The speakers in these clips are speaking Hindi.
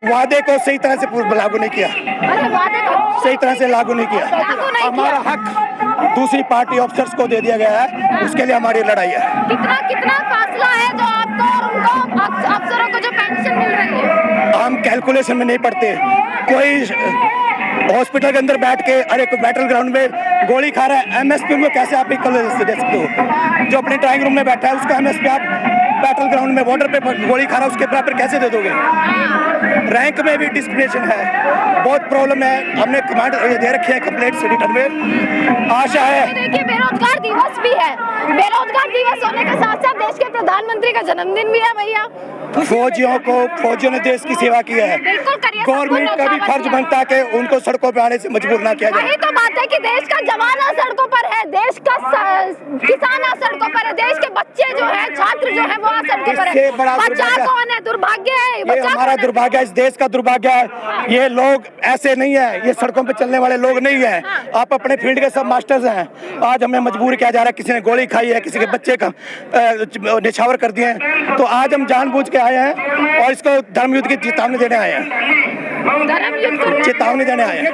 वादे को सही तरह से लागू नहीं किया, सही तरह से लागू नहीं किया। हमारा हक दूसरी पार्टी ऑफिसर्स को दे दिया गया है, उसके लिए हमारी लड़ाई है। कितना फासला है जो आपको और उनको अफसरों को जो पेंशन मिल रही है? हम कैलकुलेशन में नहीं पड़ते। कोई हॉस्पिटल के अंदर बैठ के अरे कोई बैटल ग्राउंड में गोली खा रहा है, एमएसपी में कैसे आप इक्वल दे सकते हो? जो अपने ड्राइंग रूम में बैठा है उसका एमएसपी आप बैटल ग्राउंड में बॉर्डर पे गोली खा रहा है उसके बराबर कैसे दे दोगे? रैंक में भी डिस्क्रिमिनेशन है, बहुत प्रॉब्लम है। हमने कमांड दे रखी है कंप्लेंट रिटर्न में। आशा है देखिए बेरोजगार दिवस भी है, बेरोजगार दिवस होने के साथ साथ देश के प्रधानमंत्री का जन्मदिन भी है भैया। फौजियों ने देश की सेवा की है। गवर्नमेंट का भी फर्ज बनता है कि उनको सड़कों पे आने से मजबूर ना किया जाए। यही तो बात है कि देश का जवान आज सड़कों पर है, देश का किसान आज सड़कों पर है, देश के बच्चे जो है, छात्र जो है वो आज सड़कों पर है। बच्चा कौन है? दुर्भाग्य है, ये हमारा दुर्भाग्य है, इस देश का दुर्भाग्य है। ये लोग ऐसे नहीं है, ये सड़कों पे चलने वाले लोग नहीं है। आप अपने फील्ड के सब मास्टर्स हैं। आज हमें मजबूर किया जा रहा है, किसी ने गोली खाई है, किसी के बच्चे का निछावर कर दिए हैं, तो आज हम जानबूझ के आए हैं और इसको धर्मयुद्ध की चेतावनी देने आए हैं। चेतावनी देने आए हैं।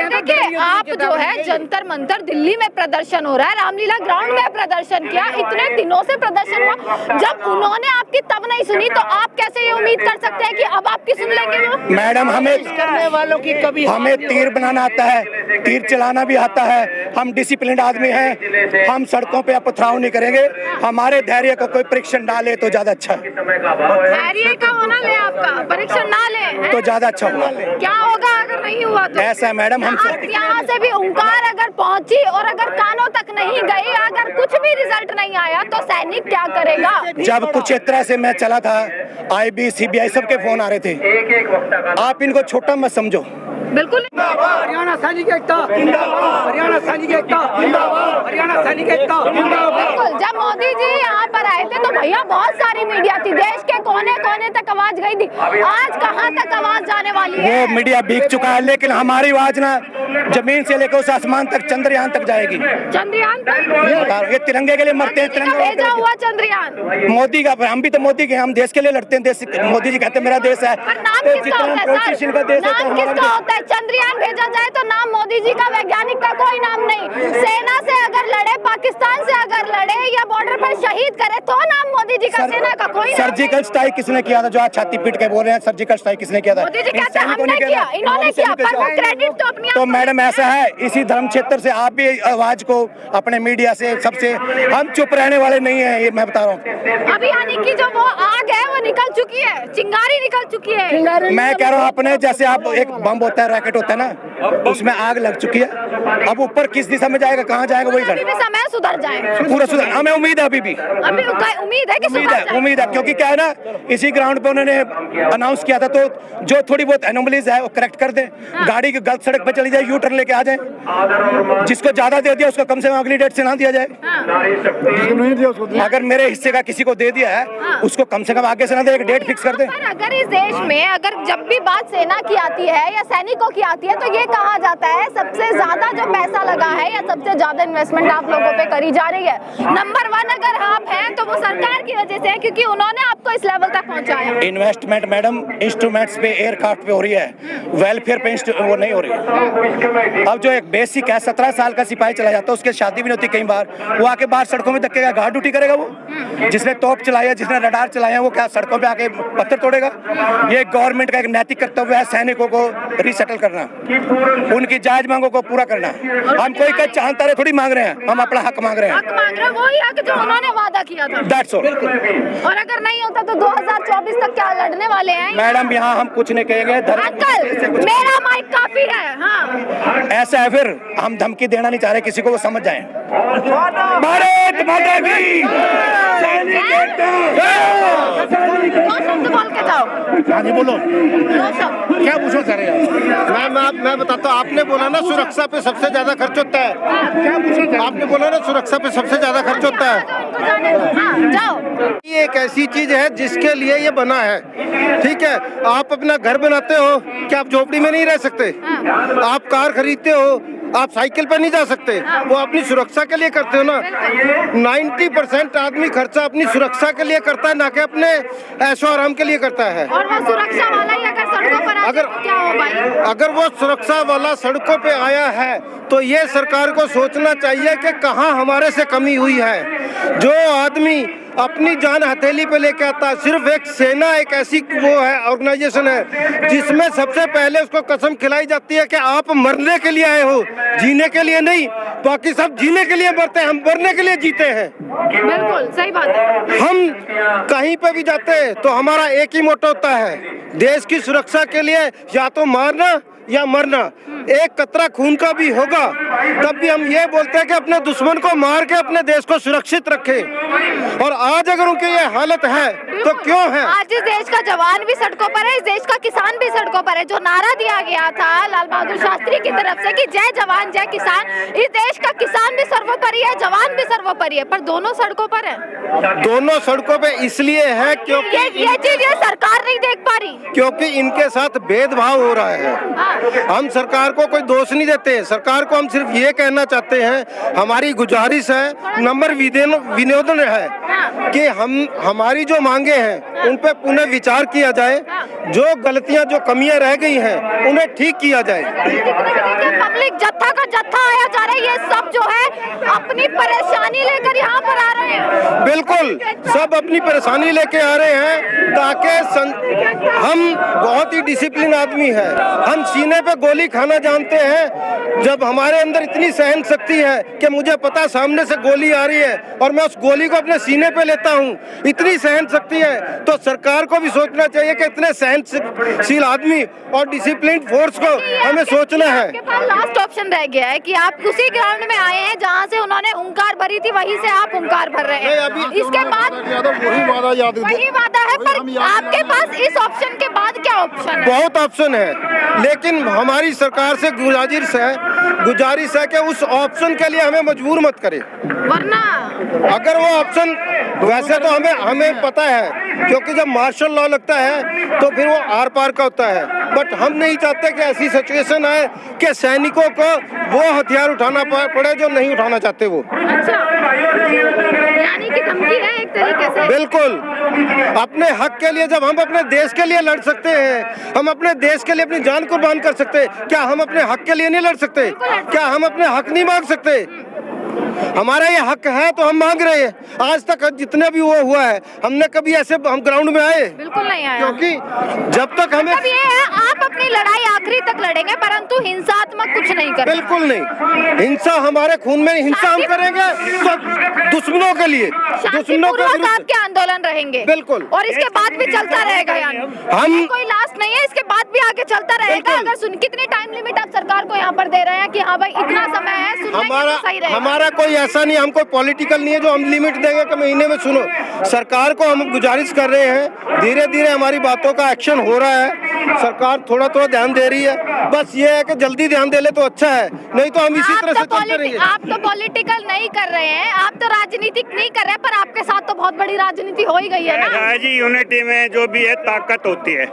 देखिए आप जो है जंतर मंतर दिल्ली में प्रदर्शन हो रहा है, रामलीला ग्राउंड में प्रदर्शन किया, इतने दिनों से प्रदर्शन हुआ, जब उन्होंने आपकी तब नहीं सुनी तो आप कैसे ये उम्मीद कर सकते हैं कि अब आपकी सुन लेंगे वो? मैडम हमें करने वालों की कभी तीर बनाना आता है, तीर चलाना भी आता है। हम डिसिप्लिन आदमी हैं, हम सड़कों पे पथराव नहीं करेंगे। हमारे धैर्य को कोई परीक्षण ना ले तो ज्यादा अच्छा है। धैर्य का होना ले, आपका परीक्षण ना ले तो ज्यादा अच्छा होगा। क्या होगा अगर नहीं हुआ तो? ऐसा है मैडम, हम यहाँ से भी ओंकार अगर पहुंची और अगर कानों तक नहीं गई, अगर कुछ भी रिजल्ट नहीं आया तो सैनिक क्या करेगा? जब कुरुक्षेत्र से मैं चला था, IB CBI सबके फोन आ रहे थे। आप इनको छोटा मत समझो। बिल्कुल। हरियाणा सैनिक एकता जिंदाबाद, हरियाणा सैनिक एकता जिंदाबाद, हरियाणा सैनिक एकता जिंदाबाद। बिल्कुल, जब मोदी जी यहाँ पर आए थे तो भैया बहुत सारी मीडिया थी, देश के कोने कोने तक आवाज गई थी। आज कहाँ तक आवाज जाने वाली है? वो मीडिया भीग चुका है, लेकिन हमारी आवाज ना जमीन से लेकर उस आसमान तक, चंद्रयान तक जाएगी। चंद्रयान तक? ये तिरंगे के लिए मरते हैं, तिरंगा भेजा हुआ चंद्रयान मोदी का। हम भी तो मोदी के, हम देश के लिए लड़ते हैं। देश मोदी जी कहते हैं मेरा देश है, पर नाम किसका होता है? नाम किसका होता है? चंद्रयान भेजा जाए तो नाम मोदी जी का, वैज्ञानिक का कोई नाम नहीं। सेना से अगर लड़े, पाकिस्तान से अगर लड़े या बॉर्डर पर शहीद करे तो नाम मोदी जी का, सेना का कोई। सर्जिकल स्ट्राइक किसने किया था? जो आज छाती पीट के बोल रहे हैं सर्जिकल स्ट्राइक किसने किया था? मोदी जी कहते हैं हमने किया, इन्होंने किया, पर वो क्रेडिट तो अपनी। तो मैडम ऐसा है, इसी धर्म क्षेत्र से आप भी आवाज को अपने मीडिया से सबसे, हम चुप रहने वाले नहीं है, ये मैं बता रहा हूँ। अभी यानी कि जो वो आग है वो निकल चुकी है, चिंगारी निकल चुकी है। मैं कह रहा हूँ अपने जैसे आप एक बम होता है, रॉकेट होता है ना, उसमें आग लग चुकी है। अब ऊपर किस दिशा में जाएगा, कहाँ जाएगा, वही समय सुधर जाए, पूरा सुधर। हमें उम्मीद है, अभी भी उम्मीद है कि उम्मीद है, क्योंकि क्या है ना, इसी ग्राउंड पे उन्होंने अनाउंस किया था, तो जो थोड़ी बहुत एनोमलीज है वो करेक्ट कर दें। गाड़ी की गलत सड़क पे चली जाए, यू टर्न लेके आ जाए। जिसको ज्यादा दे दिया उसको कम से कम अगली डेट से ना दिया जाए। अगर मेरे हिस्से का किसी को दे दिया है, उसको कम से कम आगे से ना दे, एक डेट फिक्स कर दे। अगर इस देश में अगर जब भी बात सेना की आती है या सैनिकों की आती है तो ये कहा जाता है सबसे ज्यादा जो पैसा लगा है या सबसे ज्यादा इन्वेस्टमेंट आप लोगों पे करी जा रही है। नंबर 1 अगर आप हैं तो वो सरकार की वजह से है, क्योंकि उन्होंने आपको इस लेवल तक पहुंचाया। इन्वेस्टमेंट मैडम इंस्ट्रूमेंट्स पे, एयरक्राफ्ट पे हो रही है, वेलफेयर पे वो नहीं हो रही है। अब जो एक बेसिक है, 17 साल का सिपाही चला जाता है, उसके शादी भी नहीं होती कई बार, वो आके बाहर सड़कों में धक्केगा, गार्ड ड्यूटी करेगा वो? जिसने तोप चलाई है, जिसने रडार चलाया है, वो क्या सड़कों पे आके पत्थर तोड़ेगा? ये गवर्नमेंट का एक नैतिक कर्तव्य है सैनिकों को रिसेटल करना, उनकी जायज मांगों को पूरा करना। हम कोई का चाहता थोड़ी मांग रहे हैं, हम अपना हक मांग रहे हैं। हक मांग रहे हैं, वही हक जो उन्होंने वादा किया था। That's all। और अगर नहीं होता तो 2024 तक क्या लड़ने वाले हैं? मैडम यहाँ हम कुछ नहीं कहेंगे। अंकल मेरा माइक काफी है। हाँ ऐसा है, फिर हम धमकी देना नहीं चाह रहे किसी को, वो समझ जाए। भारत माता की बोल के जाओ। हाँ जी बोलो, क्या पूछो सर? मैं बताता हूँ, आपने बोला ना सुरक्षा पे सबसे ज्यादा खर्च होता है। क्या पूछो? आपने बोला ना सुरक्षा पे सबसे ज्यादा खर्च होता है। जाओ। ये एक ऐसी चीज है जिसके लिए ये बना है, ठीक है? आप अपना घर बनाते हो, क्या आप झोपड़ी में नहीं रह सकते? आप कार खरीदते हो, आप साइकिल पे नहीं जा सकते, वो अपनी सुरक्षा के लिए करते हो ना। 90% आदमी खर्चा अपनी सुरक्षा के लिए करता है, ना कि अपने ऐशो आराम के लिए करता है। और वो सुरक्षा वाला ही अगर सड़कों पर आ जाए तो क्या हो भाई? अगर वो सुरक्षा वाला सड़कों पे आया है तो ये सरकार को सोचना चाहिए कि कहाँ हमारे से कमी हुई है। जो आदमी अपनी जान हथेली पे लेके आता है, सिर्फ एक सेना एक ऐसी वो है, ऑर्गेनाइजेशन है जिसमें सबसे पहले उसको कसम खिलाई जाती है कि आप मरने के लिए आए हो, जीने के लिए नहीं। बाकी सब जीने के लिए मरते हैं, हम मरने के लिए जीते हैं। बिल्कुल सही बात है। हम कहीं पे भी जाते हैं तो हमारा एक ही मोटो होता है, देश की सुरक्षा के लिए या तो मारना या मरना। एक कतरा खून का भी होगा तब भी हम ये बोलते हैं कि अपने दुश्मन को मार के अपने देश को सुरक्षित रखें। और आज अगर उनकी ये हालत है तो क्यों है? आज इस देश का जवान भी सड़कों पर है, इस देश का किसान भी सड़कों पर है। जो नारा दिया गया था लाल बहादुर शास्त्री की तरफ से कि जय जवान जय किसान, इस देश का किसान भी सर्वोपरि है, जवान भी सर्वोपरि है, पर दोनों सड़कों पर है। दोनों सड़कों पे इसलिए है क्योंकि ये चीज ये सरकार नहीं देख पा रही, क्योंकि इनके साथ भेदभाव हो रहा है। हाँ। हम सरकार को कोई दोष नहीं देते, सरकार को हम सिर्फ ये कहना चाहते हैं, हमारी गुजारिश है, नम्र विनोदन है कि हमारी जो मांगे हैं उन पे पुनः विचार किया जाए, जो गलतियां जो कमियां रह गई हैं उन्हें ठीक किया जाए। पब्लिक जत्था का जत्था आया जा रहा है, ये सब जो है अपनी परेशानी लेकर यहाँ पर आ रहे हैं। बिल्कुल, सब अपनी परेशानी लेके आ रहे हैं ताकि हम बहुत ही डिसिप्लिन आदमी है, हम सीने पे गोली खाना जानते हैं। जब हमारे अंदर इतनी सहन शक्ति है कि मुझे पता सामने से गोली आ रही है और मैं उस गोली को अपने सीने पे लेता हूँ, इतनी सहन शक्ति है, तो सरकार को भी सोचना चाहिए कि इतने सहनशील आदमी और डिसिप्लिन फोर्स को हमें सोचना है। आपके पास लास्ट ऑप्शन रह गया है कि आप उसी ग्राउंड में आए हैं जहाँ से उन्होंने हुंकार भरी थी, वहीं से आप हुंकार भर रहे हैं। इसके बाद वही वादा है, पर आपके पास इस ऑप्शन के बाद क्या ऑप्शन है? बहुत ऑप्शन है, लेकिन हमारी सरकार से गुजारिश है कि उस ऑप्शन के लिए हमें मजबूर मत करे। वरना अगर वो ऑप्शन वैसे तो हमें पता है, क्योंकि जब मार्शल लॉ लगता है तो फिर वो आर पार का होता है, बट हम नहीं चाहते कि ऐसी सिचुएशन आए कि सैनिकों को वो हथियार उठाना पड़े जो नहीं उठाना चाहते वो। अच्छा, यानी कि धमकी है एक तरीके से। बिल्कुल, अपने हक के लिए जब हम अपने देश के लिए लड़ सकते हैं, हम अपने देश के लिए अपनी जान कुर्बान कर सकते हैं, क्या हम अपने हक के लिए नहीं लड़ सकते? क्या हम अपने हक नहीं मांग सकते? हमारा ये हक है तो हम मांग रहे हैं। आज तक जितने भी वो हुआ है, हमने कभी ऐसे हम ग्राउंड में आए? बिल्कुल नहीं आया, क्योंकि जब तक हमें मतलब ये है आप अपनी लड़ाई आखिरी तक लड़ेंगे, परंतु हिंसात्मक कुछ नहीं करेंगे। बिल्कुल नहीं, हिंसा हमारे खून में, हिंसा हम करेंगे तो दुश्मनों के लिए, दुश्मनों के विरुद्ध आपके आंदोलन रहेंगे। बिल्कुल, और इसके बाद भी चलता रहेगा, यानी हम कोई लास्ट नहीं है, इसके बाद भी आगे चलता रहेगा। अगर कितनी टाइम लिमिट आप सरकार को यहाँ पर दे रहे हैं कि हाँ भाई इतना समय है, हमारा कोई ऐसा नहीं, हम कोई पॉलिटिकल नहीं है जो हम लिमिट देंगे कि महीने में। सुनो, सरकार को हम गुजारिश कर रहे हैं, धीरे धीरे हमारी बातों का एक्शन हो रहा है, सरकार थोड़ा थोड़ा ध्यान दे रही है, बस ये है कि जल्दी ध्यान दे ले तो अच्छा है, नहीं तो हम इसी तरह से चलते रहेंगे। आप तो पॉलिटिकल नहीं कर रहे हैं, आप तो राजनीतिक नहीं कर रहे, पर आपके साथ तो बहुत बड़ी राजनीति हो ही गई है ना जी। यूनिटी में जो भी है ताकत होती है।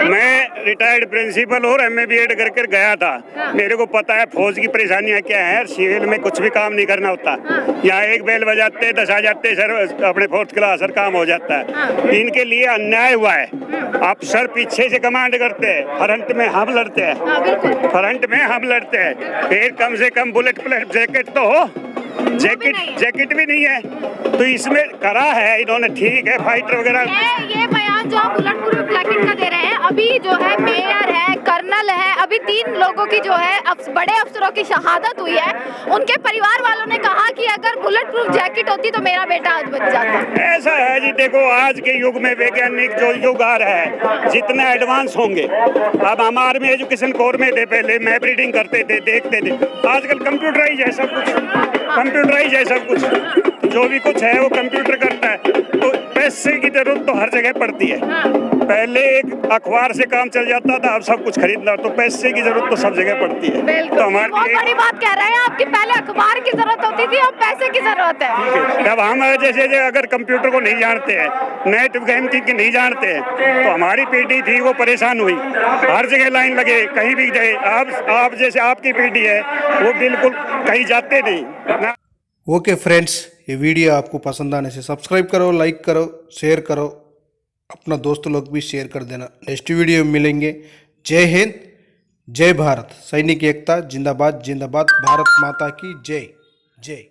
मैं रिटायर्ड प्रिंसिपल और MA BEd कर गया था, मेरे को पता है फौज की परेशानियां क्या है। सिविल में कुछ भी काम नहीं करना होता, यहाँ एक बेल बजाते 10 आ जाते सर, अपने फोर्थ क्लास सर काम हो जाता है। इनके लिए अन्याय हुआ है। अफसर पीछे से कमांड करते हैं, फ्रंट में हम लड़ते हैं, फ्रंट में हम लड़ते हैं। फिर कम से कम बुलेट प्रूफ जैकेट तो हो, जैकेट भी नहीं है, तो इसमें करा है इन्होंने, ठीक है फाइटर वगैरह। ये बयान जो आप बुलेट प्रूफ जैकेट का दे रहे हैं, अभी जो है मेयर है, कर्नल है, अभी 3 लोगों की जो है बड़े अफसरों की शहादत हुई है। उनके परिवार वालों ने कहा कि अगर बुलेट प्रूफ जैकेट होती तो मेरा बेटा आज बच जाता। ऐसा है जी, देखो आज के युग में वैज्ञानिक जो युग आ रहा है, जितने एडवांस होंगे। अब हमारे में एजुकेशन कोर में थे, पहले मैप रीडिंग करते थे, देखते थे, आजकल कंप्यूटराइज है सब कुछ, कंप्यूटराइज है सब कुछ, जो भी कुछ है वो कंप्यूटर करता है। तो पैसे की जरूरत तो हर जगह पड़ती है, पहले एक अखबार से काम चल जाता था, अब सब कुछ खरीदना, तो पैसे की जरूरत तो सब जगह पड़ती है। बिल्कुल, तो बहुत हमारे बड़ी बात कह रहे हैं आपकी। पहले अखबार की जरूरत होती थी, अब पैसे की जरूरत है। जब हम जैसे अगर कंप्यूटर को नहीं जानते हैं, नेट बैंकिंग की नहीं जानते हैं, तो हमारी पीढ़ी थी वो परेशान हुई, हर जगह लाइन लगे, कहीं भी जाए। आप जैसे आपकी पीढ़ी है वो बिल्कुल कहीं जाते नहीं। ओके फ्रेंड्स, ये वीडियो आपको पसंद आने से सब्सक्राइब करो, लाइक करो, शेयर करो, अपना दोस्त लोग भी शेयर कर देना। नेक्स्ट वीडियो में मिलेंगे। जय हिंद, जय भारत, सैनिक एकता जिंदाबाद जिंदाबाद, भारत माता की जय जय।